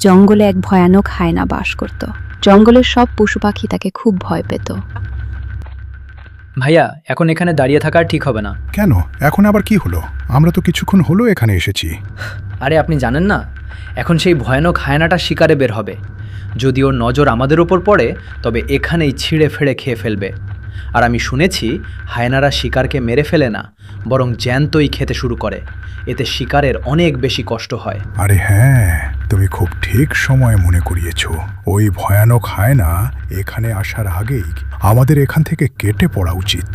জঙ্গলে এক ভয়ানক হায়না বাস করত। জঙ্গলের সব পশু পাখি তাকে খুব ভয় পেত। ভাইয়া, এখন এখানে দাঁড়িয়ে থাকা ঠিক হবে না। কেন? এখন আবার কি হলো? আমরা তো কিছুক্ষণ হলো এখানে এসেছি। আরে আপনি জানেন না, এখন সেই ভয়ানক হায়নাটা শিকারে বের হবে। যদি ওর নজর আমাদের ওপর পড়ে তবে এখানেই ছিঁড়ে ফেড়ে খেয়ে ফেলবে। আর আমি শুনেছি হায়নারা শিকারকে মেরে ফেলে না, বরং জ্যান্তই খেতে শুরু করে। এতে শিকারের অনেক বেশি কষ্ট হয়। আরে হ্যাঁ, তুমি খুব ঠিক সময় মনে করিয়েছ। ওই ভয়ানক হায়না এখানে আসার আগেই আমাদের এখান থেকে কেটে পড়া উচিত।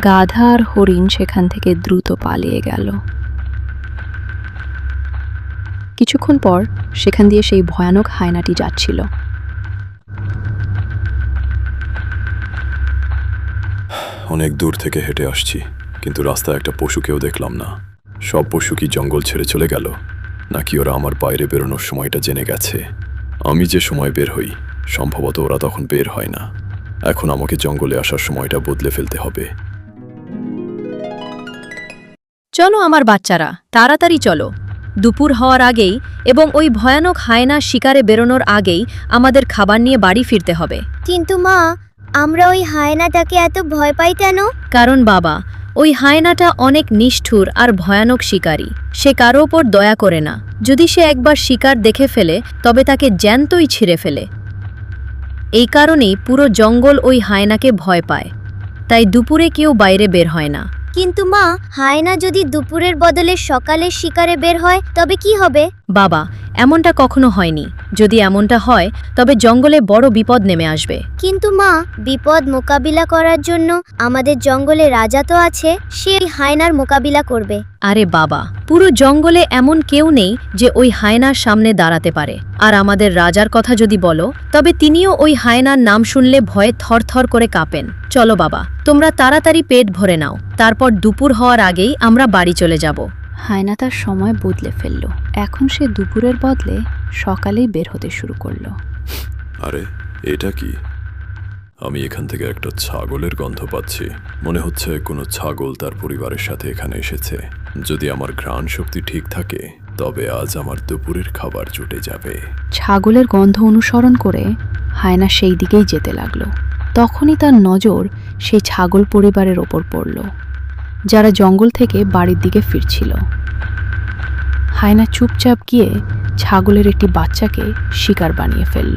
গাধা আর হরিণ সেখান থেকে দ্রুত পালিয়ে গেল। কিছুক্ষণ পর সেখান দিয়ে সেই ভয়ানক হায়নাটি যাচ্ছিল। অনেক দূর থেকে হেঁটে আসছি, কিন্তু রাস্তায় একটা পশুকেও দেখলাম না। সব পশু কি জঙ্গল ছেড়ে চলে গেল, নাকি ওরা আমার বাইরে বেরোনোর সময়টা জেনে গেছে? আমি যে সময় বের হই সম্ভবত ওরা তখন বের হয় না। এখন আমাকে জঙ্গলে আসার সময়টা বদলে ফেলতে হবে। চলো আমার বাচ্চারা, তাড়াতাড়ি চলো। দুপুর হওয়ার আগেই এবং ওই ভয়ানক হায়না শিকারে বেরোনোর আগেই আমাদের খাবার নিয়ে বাড়ি ফিরতে হবে। কিন্তু মা, আমরা ওই হায়নাটাকে এত ভয় পাই কেন? কারণ বাবা, ওই হায়নাটা অনেক নিষ্ঠুর আর ভয়ানক শিকারী। সে কারো ওপর দয়া করে না। যদি সে একবার শিকার দেখে ফেলে তবে তাকে জ্যান্তই ছিঁড়ে ফেলে। এই কারণেই পুরো জঙ্গল ওই হায়নাকে ভয় পায়। তাই দুপুরে কেউ বাইরে বের হয় না। কিন্তু মা, হায়না যদি দুপুরের বদলে সকালে শিকারে বের হয় তবে কি হবে? বাবা, এমনটা কখনো হয়নি। যদি এমনটা হয় তবে জঙ্গলে বড় বিপদ নেমে আসবে। কিন্তু মা, বিপদ মোকাবিলা করার জন্য আমাদের জঙ্গলে রাজা তো আছে, সে ওই হায়নার মোকাবিলা করবে। আরে বাবা, পুরো জঙ্গলে এমন কেউ নেই যে ওই হায়নার সামনে দাঁড়াতে পারে। আর আমাদের রাজার কথা যদি বলো তবে তিনিও ওই হায়নার নাম শুনলে ভয়ে থরথর করে কাঁপেন। চলো বাবা, তোমরা তাড়াতাড়ি পেট ভরে নাও, তারপর দুপুর হওয়ার আগেই আমরা বাড়ি চলে যাব। হায়না তার সময় বদলে ফেলল। এখন সে দুপুরের বদলে সকালেই বের হতে শুরু করলো। আরে এটা কি? আমি এখান থেকে একটা ছাগলের গন্ধ পাচ্ছি। মনে হচ্ছে কোনো ছাগল তার পরিবারের সাথে এখানে এসেছে। যদি আমার ঘ্রাণ শক্তি ঠিক থাকে তবে আজ আমার দুপুরের খাবার জুটে যাবে। ছাগলের গন্ধ অনুসরণ করে হায়না সেই দিকেই যেতে লাগলো। তখনই তার নজর সেই ছাগল পরিবারের ওপর পড়ল, যারা জঙ্গল থেকে বাড়ির দিকে ফিরছিল। হায়না চুপচাপ গিয়ে ছাগলের একটি বাচ্চাকে শিকার বানিয়ে ফেলল।